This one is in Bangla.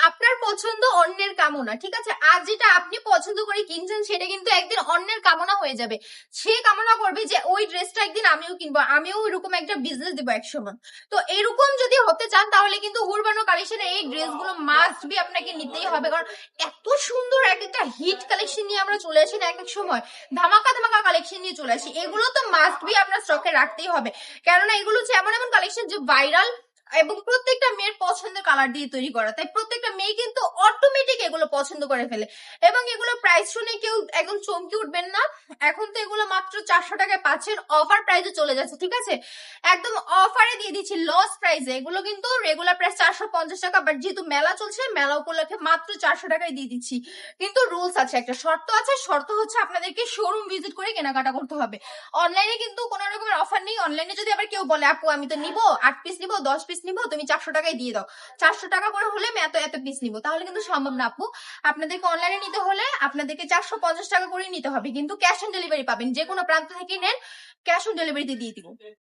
আপনার পছন্দ অন্যের কামনা, ঠিক আছে? আজ যেটা আপনি পছন্দ করে কিনছেন সেটা কিন্তু একদিন অন্যের কামনা হয়ে যাবে। সে কামনা করবে যে ওই ড্রেসটা একদিন আমিও কিনবো, আমিও এরকম একটা বিজনেস দিব একসময়। তো এরকম যদি হতে চান তাহলে কিন্তু হুরবানো কালেকশনে এই ড্রেসগুলো মাস্ট বি আপনাকে নিতেই হবে, কারণ এত সুন্দর এক একটা হিট কালেকশন নিয়ে আমরা চলে আসি না, এক এক সময় ধামাকা ধামাকা কালেকশন নিয়ে চলে আসি। এগুলো তো মাস্ট বি আপনার স্টকে রাখতেই হবে, কেননা এগুলো হচ্ছে এমন এমন কালেকশন যে ভাইরাল এবং প্রত্যেকটা মেয়ের পছন্দের কালার দিয়ে তৈরি করা, তাই প্রত্যেকটা মেয়ে কিন্তু অটোমেটিক এগুলো পছন্দ করে ফেলে। এবং এগুলো প্রাইস শুনে কেউ একদম চমকে উঠবেন না। এখন তো এগুলো মাত্র 400 টাকায় পাচ্ছেন, অফার প্রাইসে চলে যাচ্ছে, ঠিক আছে? একদম অফারে দিয়ে দিচ্ছি, লস প্রাইসে। এগুলো কিন্তু রেগুলার প্রাইস 450 টাকা, বাট যেহেতু মেলা চলছে মেলা উপলক্ষে মাত্র 400 টাকায় দিয়ে দিচ্ছি। কিন্তু রুলস আছে, একটা শর্ত আছে, শর্ত হচ্ছে আপনাদেরকে শোরুম ভিজিট করে কেনাকাটা করতে হবে। অনলাইনে কিন্তু কোনো রকমের অফার নেই। অনলাইনে যদি আবার কেউ বলে আপু আমি তো নিবো 8 পিস নিবো 10 পিস নিবো, তুমি 400 টাকায় দিয়ে দাও, 400 টাকা করে হলে আমি এত এত পিস নিবো, তাহলে কিন্তু সম্ভব না আপু। আপনাদেরকে অনলাইনে নিতে হলে আপনাদেরকে 450 টাকা করে নিতে হবে, কিন্তু ক্যাশ অন ডেলিভারি পাবেন, যে কোনো প্রান্ত থেকে নেন ক্যাশ অন ডেলিভারিতে দিয়ে দিব।